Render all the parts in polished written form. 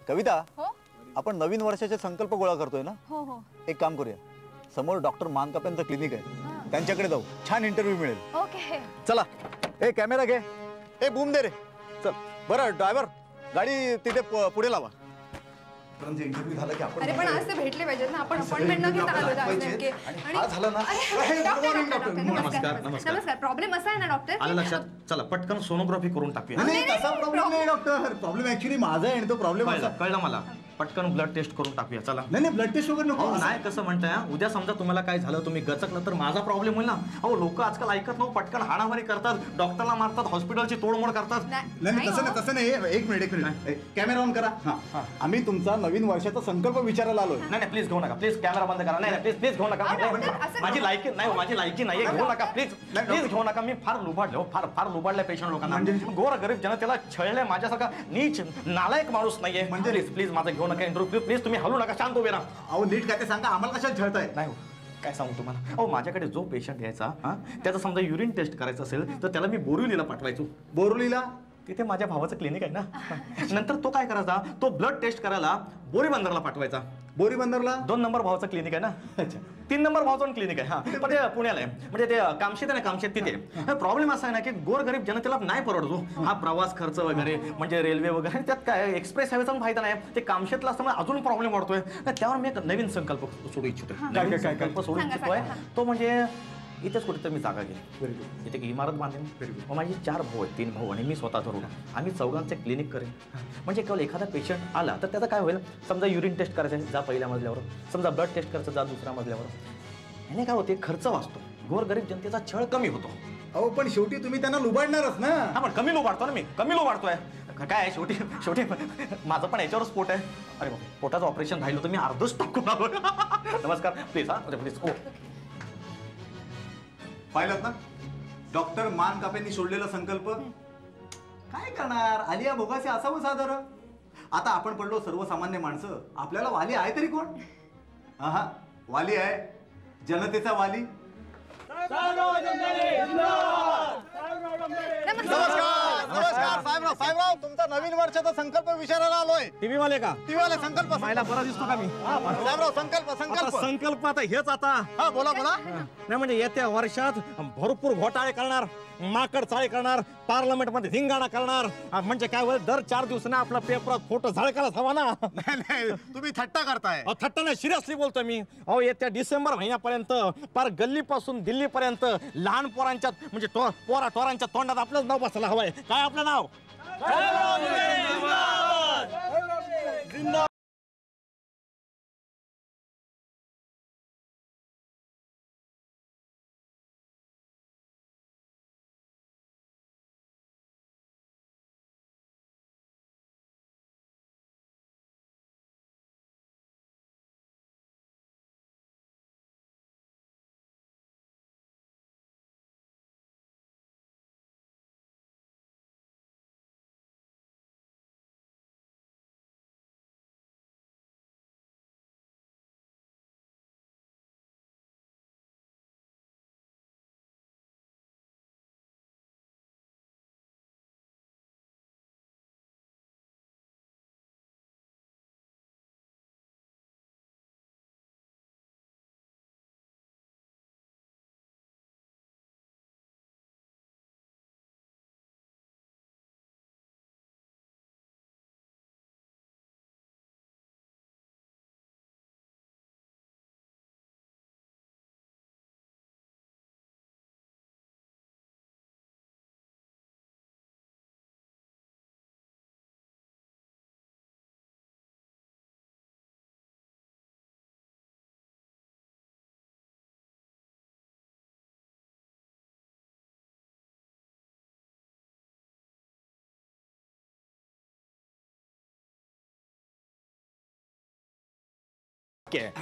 कविता, हो आपण नवीन वर्षाचे संकल्प गोळा करतोय ना? हो हो एक काम करूया, समोर डॉक्टर मानकापेंचं क्लिनिक आहे, त्यांच्याकडे जाऊ, छान इंटरव्ह्यू मिळेल. ओके चला. ए कॅमेरा घे, ए बूम दे रे. चल. बरं ड्रायव्हर, गाडी तिथे पुढे लावा. इंटरव्ह्यू झाला की आपण अरे पण आज ते भेटले पाहिजेत ना, आपण अपॉइंटमेंट न घेता आलो आज नेमके. आणि आज झालं ना. नमस्कार. नमस्कार. प्रॉब्लेम असा आहे ना डॉक्टर, आलं लक्षात. चला पटकन सोनोग्राफी करून टाकूया. नाही तसा प्रॉब्लेम नाही डॉक्टर, प्रॉब्लेम ऍक्च्युली माझा आहे आणि तो प्रॉब्लेम कळलं मला. पटकन ब्लड टेस्ट करून टाकूया. चला. नाही ब्लड टेस्ट वगैरे नको. नाही कसं म्हणताय, उद्या समजा तुम्हाला काय झालं, तुम्ही गचकलं तर माझा प्रॉब्लेम होईल ना. अहो लोक आजकाल ऐकत नाही, पटकन हाणामारी करतात, डॉक्टरला मारतात, हॉस्पिटलची तोडमोड करतात. नाही तसं नाही. एक मिनिट कॅमेरा ऑन करा. आम्ही तुमचा नवीन वर्षाचा संकल्प विचारायला आलोय. नाही प्लीज घेऊ नका, प्लीज कॅमेरा बंद करा. नाही प्लीज घेऊ नका. माझी लायकी नाही, घेऊ नका प्लीज घेऊ नका. मी फार लुबाडलो, फार लुबाडल्या पेशंट लोकांना. गोर गरीब जनतेला छळले, माझ्यासारखा नीच नालायक माणूस नाहीये. म्हणजे प्लीज माझं घेऊ नका इंटरव्ह्यू. प्लीज तुम्ही हलू नका, शांत उभे राहा. अहो नीट काय ते सांगा, आम्हाला कशाला छळताय? नाही काय सांगू तुम्हाला. अहो माझ्याकडे जो पेशंट यायचा, त्याचा समजा युरिन टेस्ट करायचं असेल तर त्याला मी बोरिवलीला पाठवायचो. बोरिवलीला? तिथे माझ्या भावाचं क्लिनिक आहे ना. नंतर तो काय करायचा, तो ब्लड टेस्ट करायला बोरीबंदरला पाठवायचा. बोरीबंदरला 2 नंबर भावाचं क्लिनिक आहे ना. 3 नंबर भावाचं क्लिनिक आहे. पण ते पुण्याला आहे, म्हणजे ते कामशेत आहे ना, कामशेत तिथे. प्रॉब्लेम असा आहे ना की गोरगरीब जनतेला नाही परवडतो हा प्रवास खर्च वगैरे, म्हणजे रेल्वे वगैरे. त्यात काय एक्सप्रेस हायवेचा पण फायदा नाही. ते कामशेतला असल्यामुळे अजून प्रॉब्लेम वाढतोय. त्यावर मी एक नवीन संकल्प सोडू इच्छितोय. संकल्प सोडू इच्छितोय तो म्हणजे इथेच कुठेतरी मी जागा घेईन, इथे इमारत बांधेन. माझी 4 भाऊ आहेत, 3 भाऊ आणि मी स्वतः धरून आम्ही चौघांचे क्लिनिक करेन. म्हणजे केवळ एखादा पेशंट आला तर त्याचं काय होईल, समजा युरिन टेस्ट करायचं जा पहिल्या मजल्यावर, समजा ब्लड टेस्ट करायचं जा दुसऱ्या मजल्यावर. याने काय होते, खर्च वाचतो, गोरगरीब जनतेचा छळ कमी होतो. अहो पण शेवटी तुम्ही त्यांना लुबाडणारच ना. हा पण कमी लोबाडतो ना मी, कमी लोबाडतोय. काय शेवटी माझं पण याच्यावरच पोट आहे. अरे बाबा, पोटाचं ऑपरेशन राहिलं तर मी अर्धच टाकून आलो. नमस्कार प्लीज. प्लीज. हो पाहिलं ना डॉक्टर मानकापेंनी सोडलेला संकल्प. काय करणार, आलिया भोगासे असावं सादर. आता आपण पडलो सर्वसामान्य माणसं, आपल्याला वाली आहे तरी कोण? हा वाली आहे, जनतेचा वाली. नमस्कार साहेबराव, तुमचा नवीन वर्षाचा संकल्प विचारायला आलोय. टीव्ही वाले का? टीव्ही वाले संकल्प मायला बरा दिसतो का मी? साहेबराव संकल्प आता हेच. आता हा बोला. नाही म्हणजे येत्या वर्षात भरपूर घोटाळे करणार, माकड चाळे करणार, पार्लमेंट मध्ये धिंगाणा करणार. म्हणजे काय होईल, दर 4 दिवसांना आपला पेपरात फोटो झळकायलाच हवा ना. नाही तुम्ही थट्टा करताय. थट्टा नाही, सिरियसली बोलतोय मी. अहो येत्या डिसेंबर महिन्यापर्यंत पार गल्लीपासून दिल्लीपर्यंत लहान पोरांच्या म्हणजे पोरांच्या तोंडात आपलंच नाव बसायला हवंय. काय आपलं नाव?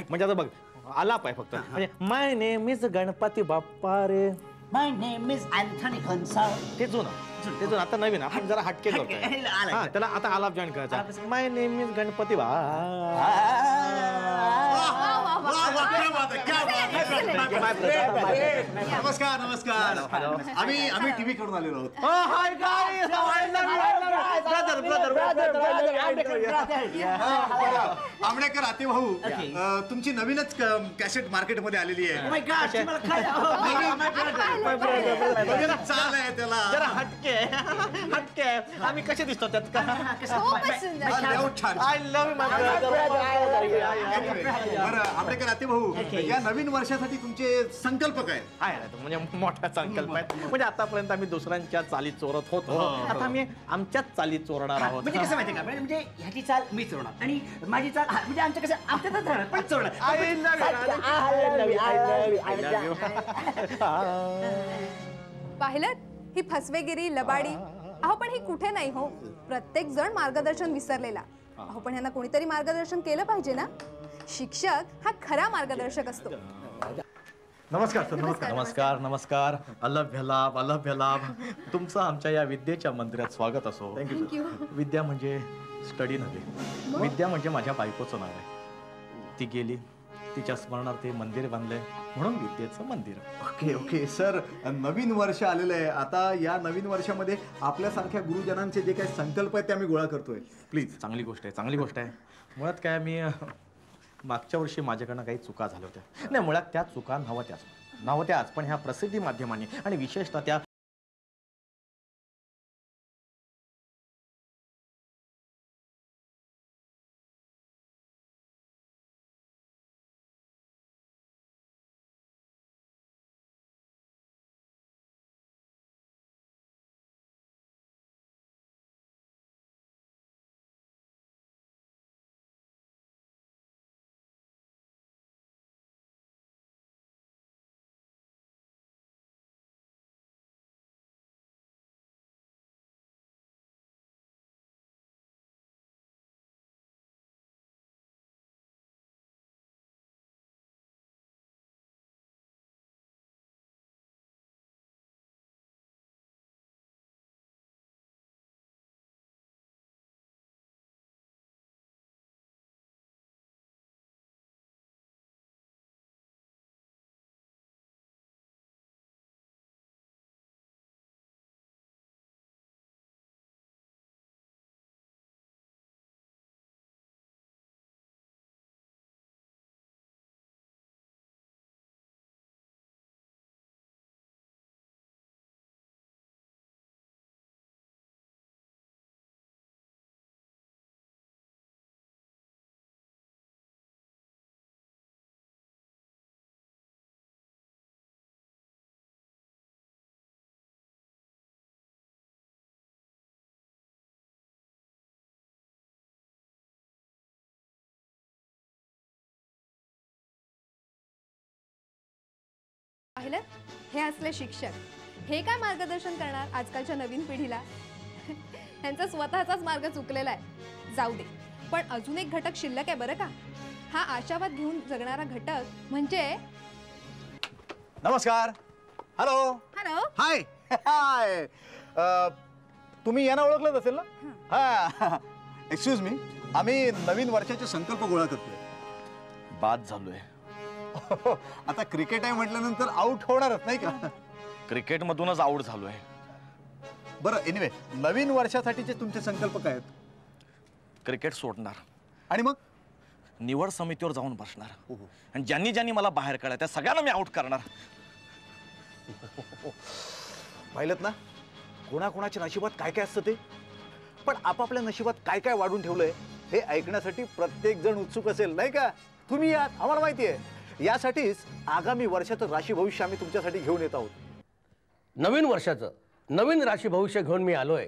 म्हणजे आता बघ आलाप आहे फक्त. म्हणजे my name is Ganapati Bappa रे. My name is Anthony Ghansal. ते जुनं आता नवीन आपण जरा हटके करतोय. त्याला आता आलाप जॉईन करायचा. माय नेम इज गणपती नमस्कार. आम्ही टीव्ही कडून आलेलो आहोत. आमणेकर आते भाऊ तुमची नवीनच कॅसेट मार्केटमध्ये आलेली आहे. नवीनच चाल आहे त्याला. जरा हटके हटके आम्ही कसे दिसतो त्यात का? खूपच सुंदर. छान. आय लव्ह माय बरं आमणेकर आते भाऊ या नवीन वर्षासाठी तुमचे संकल्प काय? म्हणजे मोठा संकल्प आहे. म्हणजे आतापर्यंत आम्ही दुसऱ्यांच्या चाली चोरत होतो, आता आम्ही आमच्याच चाली चोरणार आहोत. म्हणजे कसं माहितीये का म्हणजे ह्याची चाल मी चोरणार आणि माझी चाल म्हणजे आमचं कसं आमच्यातच राहणार पण चोरणार. पाहिलं ही फसवेगिरी लबाडी. अहो पण ही कुठे नाही हो. प्रत्येक जण मार्गदर्शन विसरलेला. अहो पण ह्यांना कोणीतरी मार्गदर्शन केलं पाहिजे ना. शिक्षक हा खरा मार्गदर्शक असतो. नमस्कार सर. नमस्कार नमस्कार. अलभ्य लाभ अलभ्य लाभ. तुमचं आमच्या या विद्येच्या मंदिरात स्वागत असो. थँक्यू. विद्या म्हणजे स्टडी नव्हे, विद्या म्हणजे माझ्या बायकोचं नाव आहे. ती गेली, तिच्या स्मरणार्थ मंदिर बांधलंय म्हणून विद्येचं मंदिर. ओके ओके सर नवीन वर्ष आलेलं आहे. आता या नवीन वर्षामध्ये आपल्यासारख्या गुरुजनांचे जे काही संकल्प आहेत ते आम्ही गोळा करतोय. प्लीज. चांगली गोष्ट आहे, चांगली गोष्ट आहे. मुळात काय मी मागच्या वर्षी माझ्याकडनं काही चुका झाल्या होत्या. नाही मुळात त्या चुका नव्हत्याच पण ह्या प्रसिद्धी माध्यमांनी आणि विशेषतः त्या पाहिलं हे असले शिक्षक हे काय मार्गदर्शन करणार आजकालच्या नवीन पिढीला. त्यांचा स्वतःचाच मार्ग चुकलेला आहे. जाऊ दे पण अजून एक घटक शिल्लक आहे बरं का. हा आशावाद घेऊन जगणारा घटक म्हणजे. नमस्कार. हॅलो. हॅलो. हाय हाय. तुम्ही यांना ओळखलंच असेल ना. हा एक्सक्यूज मी. आम्ही नवीन वर्षाचे संकल्प गोळा करतोय. बाद झालोय. आता क्रिकेट आहे म्हटल्यानंतर आउट होणारच नाही का. क्रिकेट मधूनच आउट झालोय. बरं एनिवे नवीन वर्षासाठीचे तुमचे संकल्प काय आहेत? क्रिकेट सोडणार आणि मग निवड समितीवर जाऊन बसणार आणि ज्यांनी ज्यांनी मला बाहेर काढलं त्या सगळ्यांना मी आउट करणार. पाहिलं ना कोणाकोणाच्या नशिबात काय काय असतं ते. पण आपापल्या नशिबात काय काय वाढून ठेवलंय हे ऐकण्यासाठी प्रत्येक जण उत्सुक असेल नाही का. तुम्ही यात आम्हाला माहिती आहे. यासाठीच आगामी वर्षाचं राशी भविष्य आम्ही तुमच्यासाठी घेऊन येत आहोत. नवीन वर्षाचं नवीन राशी भविष्य घेऊन मी आलोय.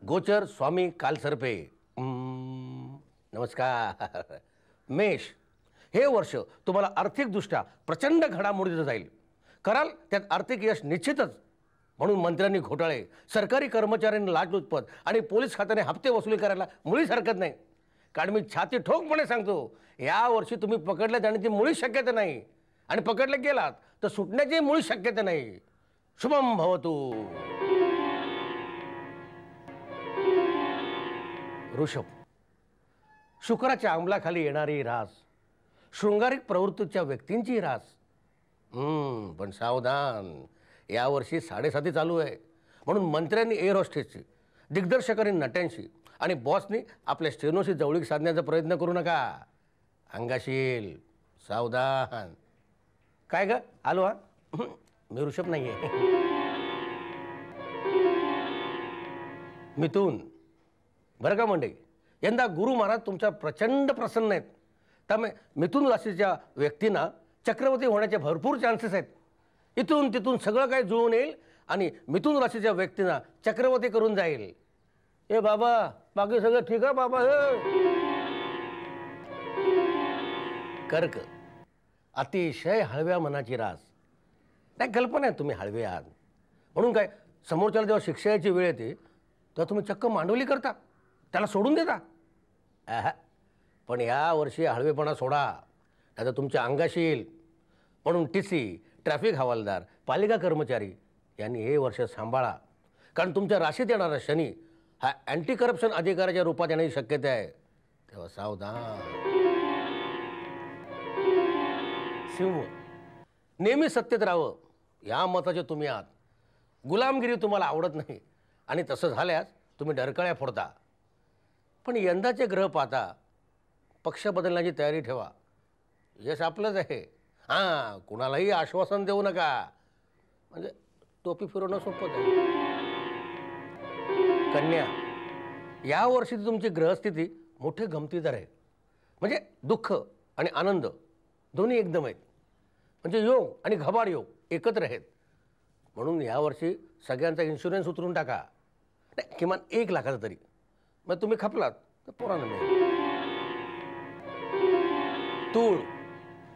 गोचर स्वामी कालसर्पे. नमस्कार. मेष हे वर्ष तुम्हाला आर्थिकदृष्ट्या प्रचंड घडामोडीचं जाईल. कराल त्यात आर्थिक यश निश्चितच. म्हणून मंत्र्यांनी घोटाळे, सरकारी कर्मचाऱ्यांनी लाचलुचपत आणि पोलीस खात्याने हप्ते वसुली करायला मुळीच हरकत नाही. कारण मी छाती ठोकपणे सांगतो या वर्षी तुम्ही पकडल्या जाण्याची मुळीच शक्यता नाही आणि पकडले गेलात तर सुटण्याची मुळीच शक्यता नाही. शुभम भवतु. ऋषभ शुक्राच्या अंमलाखाली येणारी रास, शृंगारिक प्रवृत्तीच्या व्यक्तींची रास. पण सावधान यावर्षी 7.5 चालू आहे. म्हणून मंत्र्यांनी एअर होस्टेसची दिग्दर्शकांनी नट्यांशी आणि बॉसनी आपल्या स्टेनोशी जवळीक साधण्याचा प्रयत्न करू नका. अंगाशील, सावधान. काय ग आलो हा? मी ऋषभ नाही आहे. मिथून. बरं का मंडळी, यंदा गुरु महाराज तुमच्या प्रचंड प्रसन्न आहेत. त्यामुळे मिथुन राशीच्या व्यक्तींना चक्रवर्ती होण्याचे भरपूर चान्सेस आहेत. इथून तिथून सगळं काही जुळून येईल आणि मिथुन राशीच्या व्यक्तींना चक्रवर्ती करून जाईल. ए बाबा, बाकी सगळं ठीक आहे बाबा. कर्क. अतिशय हळव्या मनाची रास. नाही, कल्पना आहे तुम्ही हळवे आहात म्हणून. काय समोरच्याला जेव्हा शिक्षाची वेळ येते तेव्हा तुम्ही चक्क मांडवली करता, त्याला सोडून देता. पण या वर्षी हळवेपणा सोडा, आता तुमच्या अंगाशी येईल. म्हणून TC, ट्रॅफिक हवालदार, पालिका कर्मचारी यांनी हे वर्ष सांभाळा. कारण तुमच्या राशीत येणारा शनी हा अँटी करप्शन अधिकाऱ्याच्या रूपात येण्याची शक्यता आहे. तेव्हा सावधान. सिंह. नेहमी सत्तेत राहावं या मताचे तुम्ही आहात. गुलामगिरी तुम्हाला आवडत नाही आणि तसं झाल्यास तुम्ही डरकळ्या फोडता. पण यंदाचे ग्रह पाहता पक्ष बदलण्याची तयारी ठेवा. यश आपलंच आहे. हां, कुणालाही आश्वासन देऊ नका. म्हणजे टोपी फिरवणं सोपं आहे. कन्या. या वर्षी तुमची ग्रहस्थिती मोठे गमतीदार आहे. म्हणजे दुःख आणि आनंद दोन्ही एकदम आहेत. म्हणजे योग आणि घबाड योग एकत्र आहेत. म्हणून यावर्षी सगळ्यांचा इन्शुरन्स उतरून टाका. नाही, किमान 1 लाखाचा तरी. मग तुम्ही खपलात तर पोरांना मिळेल. तूळ.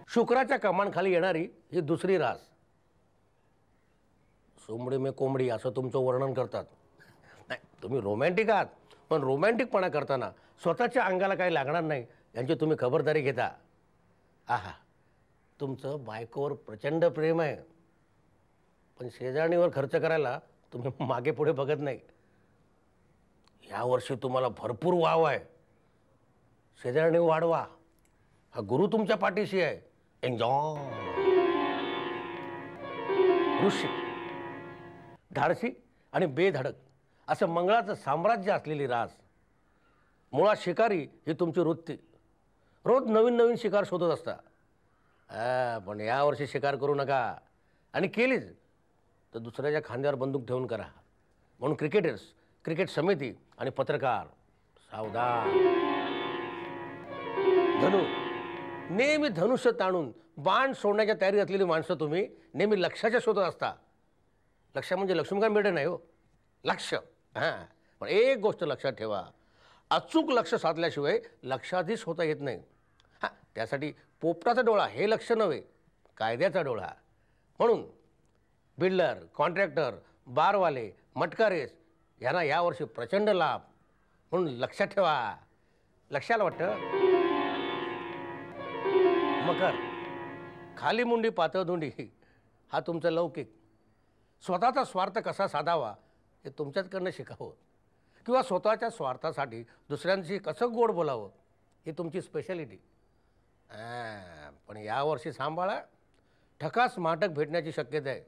शुक्राच्या कमांखाली येणारी ही दुसरी रास. सोमडी में कोंबडी असं तुमचं वर्णन करतात. नाही, तुम्ही रोमॅन्टिक आहात, पण रोमॅन्टिकपणा करताना स्वतःच्या अंगाला काही लागणार नाही यांची तुम्ही खबरदारी घेता. आहा, तुमचं बायकोवर प्रचंड प्रेम आहे, पण शेजारणीवर खर्च करायला तुम्ही मागे पुढे बघत नाही. यावर्षी तुम्हाला भरपूर वाव आहे. शेजारणी वाढवा. हा गुरु तुमच्या पाठीशी आहे. एन्जॉय. वृश्चिक. धाडसी आणि बेधडक असं मंगळाचं साम्राज्य असलेली रास. मुळात शिकारी ही तुमची वृत्ती. रोज नवीन नवीन शिकार शोधत असता. पण यावर्षी शिकार करू नका. आणि केलीच तर दुसऱ्याच्या खांद्यावर बंदूक ठेवून करा. म्हणून क्रिकेटर्स, क्रिकेट समिती आणि पत्रकार सावधान. धनु. नेहमी धनुष्य ताणून बाण सोडण्याच्या तयारीत असलेली माणसं तुम्ही नेहमी लक्ष्याच्या शोधात असता. लक्ष म्हणजे लक्ष्मीकांत बेर्डे नाही हो, लक्ष. हां, पण एक गोष्ट लक्षात ठेवा, अचूक लक्ष साधल्याशिवाय लक्षाधीश होता येत नाही. हां, त्यासाठी पोपटाचा डोळा हे लक्ष नव्हे, कायद्याचा डोळा. म्हणून बिल्डर, कॉन्ट्रॅक्टर, बारवाले, मटकारेस यांना यावर्षी प्रचंड लाभ. म्हणून लक्षात ठेवा. लक्षाला वाटतं. मकर. खाली मुंडी पातळ धुंडी हा तुमचा लौकिक. स्वतःचा स्वार्थ कसा साधावा हे तुमच्याचकडनं शिकावं, किंवा स्वतःच्या स्वार्थासाठी दुसऱ्यांशी कसं गोड बोलावं ही तुमची स्पेशालिटी. पण यावर्षी सांभाळा, ठकास माटक भेटण्याची शक्यता आहे.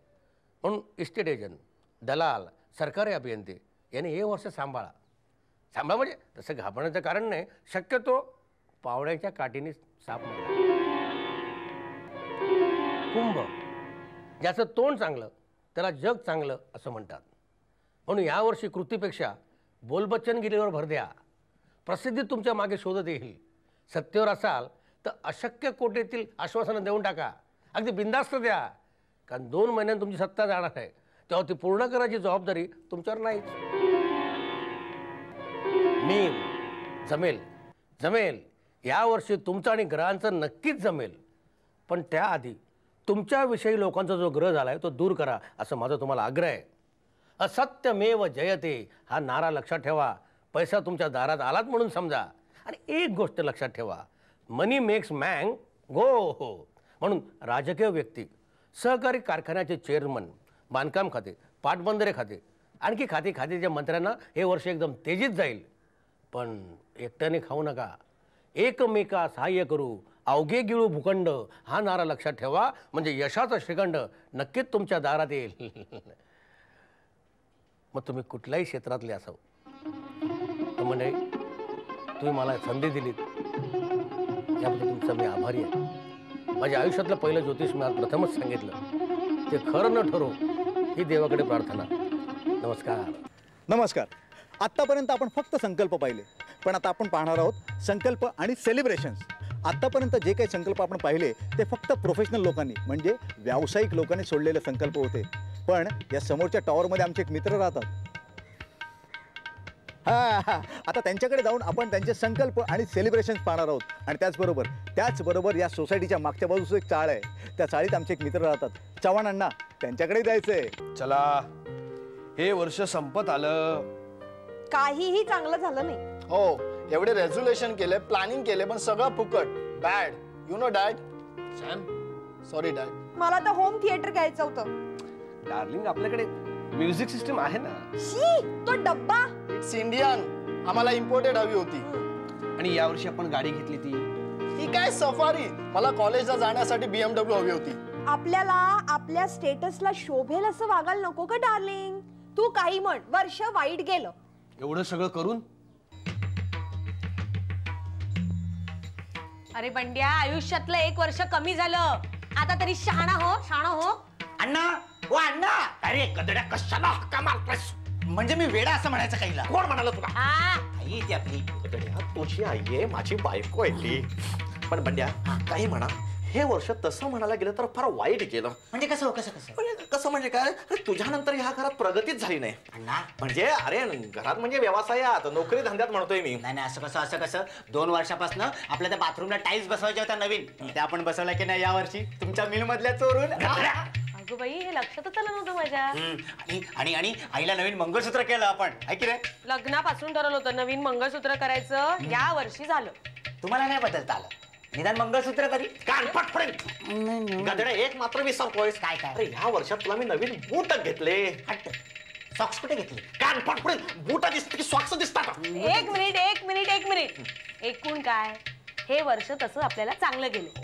म्हणून इस्टेट एजंट, दलाल, सरकारी अभियंते यांनी हे वर्ष सांभाळा. सांभाळा म्हणजे तसं घाबरण्याचं कारण नाही, शक्यतो पावड्याच्या काठीने साप मारा. कुंभ. ज्याचं तोंड चांगलं त्याला जग चांगलं असं म्हणतात. म्हणून यावर्षी कृतीपेक्षा बोलबच्चनगिरीवर भर द्या. प्रसिद्धी तुमच्या मागे शोधत येईल. सत्तेवर असाल तर अशक्य कोटीतील आश्वासनं देऊन टाका. अगदी बिनधास्त द्या. कारण 2 महिन्यांत तुमची सत्ता जाणार आहे, तेव्हा ती पूर्ण करायची जबाबदारी तुमच्यावर नाहीच. मीन. जमेल जमेल. यावर्षी तुमचं आणि ग्रहांचं नक्कीच जमेल. पण त्याआधी तुमच्याविषयी लोकांचा जो ग्रह झाला आहे तो दूर करा, असं माझं तुम्हाला आग्रह आहे. असत्यमेव जयते हा नारा लक्षात ठेवा. पैसा तुमच्या दारात आलात म्हणून समजा. आणि एक गोष्ट लक्षात ठेवा, मनी मेक्स मॅन गो हो. म्हणून राजकीय व्यक्ती, सहकारी कारखान्याचे चेअरमन, बांधकाम खाते, पाटबंधारे खाते, आणखी खात्याच्या मंत्र्यांना हे वर्ष एकदम तेजीत जाईल. पण एकट्याने खाऊ नका. एकमेका सहाय्य करू, अवघे गिळू भूखंड हा नारा लक्षात ठेवा. म्हणजे यशाचा श्रीखंड नक्कीच तुमच्या दारात येईल. मग तुम्ही कुठल्याही क्षेत्रातले असावं, मंडळी, तुम्ही मला संधी दिलीत याबद्दल तुमचा मी आभारी आहे. माझ्या आयुष्यातलं पहिलं ज्योतिष मी आज प्रथमच सांगितलं, ते खरं न ठरो ही देवाकडे प्रार्थना. नमस्कार. नमस्कार. आत्तापर्यंत आपण फक्त संकल्प पाहिले, पण आता आपण पाहणार आहोत संकल्प आणि सेलिब्रेशन्स. आत्तापर्यंत जे काही संकल्प आपण पाहिले ते फक्त प्रोफेशनल लोकांनी म्हणजे व्यावसायिक लोकांनी सोडलेले संकल्प होते. पण या समोरच्या टॉवरमध्ये आमचे एक मित्र राहतात. आता त्यांच्याकडे जाऊन आपण त्यांचे संकल्प आणि सेलिब्रेशन्स पाहणार आहोत. आणि त्याचबरोबर या सोसायटीच्या मागच्या बाजूस एक चाळ आहे, त्या चाळीत आमचे एक मित्र राहतात, चव्हाण अण्णा. त्यांच्याकडे जायचंय. चला, हे वर्ष संपत आलं. काहीही चांगलं झालं नाही. हो, एवढे रेझोल्युशन केले, प्लॅनिंग केले, पण सगळं फुकट. Bad. You know dad. Sam, sorry dad. मला तर होम थिएटर घ्यायचं होतं. डार्लिंग, आपल्याकडे म्युझिक सिस्टम आहे ना. शी, तो डब्बा. It's Indian. आम्हाला इम्पोर्टेड हवी होती. आणि यावर्षी आपण गाडी घेतली ती काय सफारी. मला कॉलेजला जाण्यासाठी BMW हवी होती. आपल्याला आपल्या स्टेटसला शोभेल असं वागायला नको का डार्लिंग? तू काही म्हण, वर्ष वाईट गेलं. एवढं सगळं करून. अरे बंड्या, आयुष्यातलं एक वर्ष कमी झालं. आता तरी शहाणा हो. अण्णा, ओ अण्णा. अरे गदड्या, कशाला हक्का मारतोस? म्हणजे मी वेडा असं म्हणायचं काहीला. कोण म्हणाल तुला? आई ती आपली. गदड्या, तुझी आई आहे, माझी बायको आहे ती. पण बंड्या, काही म्हणा, हे वर्ष तसं म्हणायला गेलं तर फार वाईट गेलं. म्हणजे कसं कसं म्हणजे काय? अरे तुझ्यानंतर ह्या घरात प्रगतीच झाली नाही. अण्णा, म्हणजे अरे घरात म्हणजे व्यवसायात, नोकरी धंद्यात म्हणतोय मी. नाही असं कसं 2 वर्षापासून आपल्या त्या बाथरूमला टाईल्स बसवायच्या होत्या नवीन, त्या आपण बसवल्या की नाही या वर्षी तुमच्या मिल मधल्या चोरून. अगं बाई, हे लक्षातच आलं नव्हतं माझ्या. आणि आईला नवीन मंगळसूत्र केलं आपण, आहे की रे? लग्नापासून ठरवलं होतं नवीन मंगळसूत्र करायचं. या वर्षी झालं. तुम्हाला नाही बदलता आलं. निदान मंगळसूत्र कधी कानपट पडेल. गदड्या, एक मात्र विसरतोयस. काय? अरे ह्या वर्षात तुला मी नवीन बूट घेतले. हट्ट. सॉक्स कुठे घेतले? कानपट पडेल. बूट दिसत की सॉक्स दिसतात? एक मिनिट. एकूण काय, हे वर्ष तसं आपल्याला चांगलं गेलं.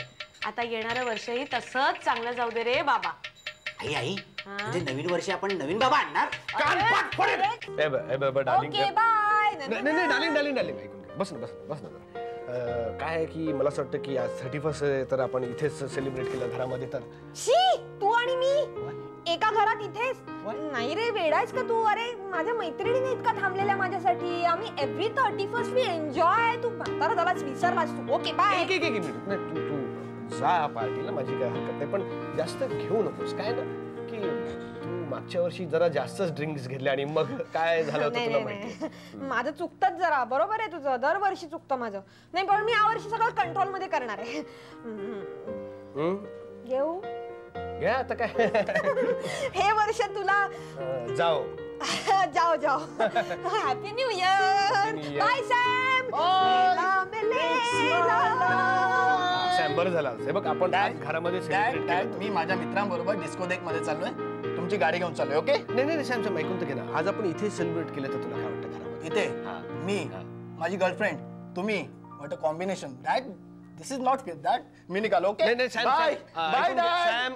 आता येणारं वर्षही तसंच चांगलं जाऊ दे रे बाबा. आई म्हणजे नवीन वर्षी आपण नवीन बाबा आणणार. कानपट पडेल. डार्लिंग. Okay, bye. नाही, डार्लिंग ऐकून घे. बस ना. काय आहे की मला असं वाटतं की आज 31st आहे, तर आपण इथेच सेलिब्रेट केलं घरामध्ये. तर शी, तू आणि मी एका घरात इथेच? नाही रे, वेडायस का तू? अरे माझ्या मैत्रिणीने इतका थांबलेल्या माझ्यासाठी. आम्ही एव्हरी 31st वी एन्जॉय. तू म्हातारा झालास, विसरलास तू. Okay, bye. एक मिनिट. नाही, तू जा पार्टीला, माझी काय हरकत नाही, पण जास्त घेऊ नकोस. काय ना की तू मागच्या वर्षी जरा जास्तच ड्रिंक्स घेतले आणि मग काय झालं होतं तुला माहिती. माझं चुकतच जरा. बरोबर आहे तुझं, दरवर्षी चुकतं माझं. नाही, पण मी यावर्षी सगळं कंट्रोल मध्ये करणार आहे. घेऊ घ्या आता काय. हे वर्ष तुला जाओ. जाओ. Happy new year. Bye Sam. Sam, बरं झालं. हे बघ, आपण आज घरामध्ये सेलिब्रेट केलं. मी माझ्या मित्रांबरोबर डिस्को डेक मध्ये चाललोय. तुमची गाडी घेऊन चाललोय. ओके. नाही सॅम, ऐकून तर घे ना. आज आपण इथे सेलिब्रेट केलं तर तुला काय वाटतं घरामध्ये? इथे मी, माझी गर्लफ्रेंड, तुम्ही. What a combination. Dad, this is not that. मी निघालो. ओके. नाही Sam, bye dad. Sam,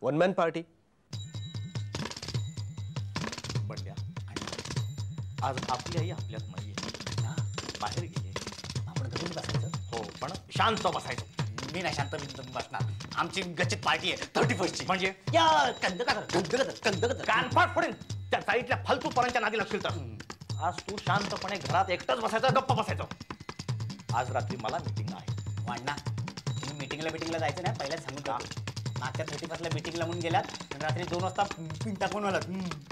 one man party. Bandya, आज आपली आई आपल्यात नाहीये. बाहेर गेली. आपण घरून बसायचं. हो, पण शांत बसायचं. मी नाही शांत बसणार. आमची गच्चीत पार्टी आहे 31st ची. म्हणजे या कंदकदर. कानफाट पडेल. त्या साईडल्या फालतू पोरांच्या नादी लागशील तर. आज तू शांतपणे घरात एकटाच बसायचं, गप्प बसायचं. आज रात्री मला मीटिंग आहे. वाढना, तुम्ही मीटिंगला जायचं नाही, पहिल्याच सांगितलं. मागच्या 31st मीटिंगला म्हणून गेलात, रात्री 2 वाजता टाकून आलात.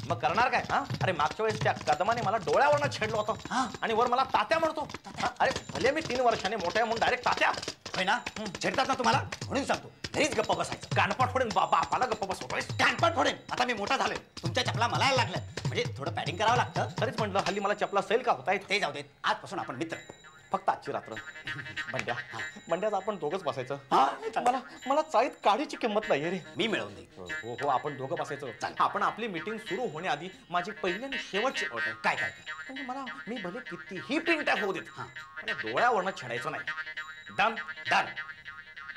मग करणार काय? अरे मागच्या वेळेस त्या कदमाने मला डोळ्यावरनं छेडलं होतं आणि वर मला तात्या म्हणतो. अरे भले मी 3 वर्षाने मोठ्या म्हणून डायरेक्ट तात्या. होय ना? छेडतात ना तुम्हाला, म्हणून सांगतो घरीच गप्प बसायचं. कानपाट फोडेन. बापाला गप्प बसवतोय. कानपाट फोडेन. आता मी मोठा झालोय, तुमच्या चपला मला यायला लागल्यात. म्हणजे थोडं पॅडिंग करावं लागतं. तरीच म्हटलं हल्ली मला चपला सैल का होताय. ते जाऊ देत, आजपासून आपण मित्र. फक्त आजची रात्र. बंड्याच आपण दोघंच बसायचं. मला चाळीत काडीची किंमत नाहीये रे. मी मिळवून देईन. हो, आपण दोघं बसायचं. आपण आपली मीटिंग सुरू होण्याआधी माझी पहिली आणि शेवटची अट आहे. काय म्हणजे मी भले कितीही पिंट्या होऊ देत, डोळ्यावरनं छेडायचं नाही. डन.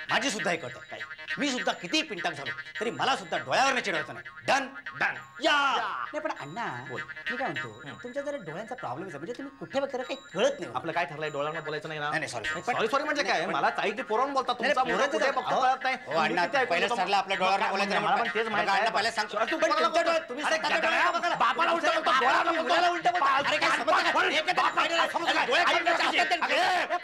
माझी सुद्धा एक अट आहे काय मी सुद्धा किती पिंटाक झालो तरी मला सुद्धा डोळ्यावर चिडवायचं नाही डन डन या नाही पण अण्णा मी काय म्हणतो तुमच्या जरा डोळ्यांचा प्रॉब्लेम आहे म्हणजे तुम्ही कुठे बघता काही कळत नाही आपलं काय ठरलंय डोळ्यांना बोलायचं नाही ना नाही सॉरी सॉरी सॉरी म्हणजे काय मला ताई ते पोरावून बोलतात तुमचा मुलगा कुठे बघतो कळत नाही हो अण्णा पहिलेच ठरलं आपल्या डोळ्यावर बोलायचं मला पण तेच माहिती आहे. पहिल्या सांगतो तू पण तुमच्या डोळ्यात- तुम्ही अरे स्वतःच्या गड्या, डोळ्यावर बघा. बापाला उलटं बोलतो, डोळ्याला बोलतो, डोळ्याला उलटं बोलतो. अरे काय समजतं का? डोळे अरे, काढण्याचे असतात ते.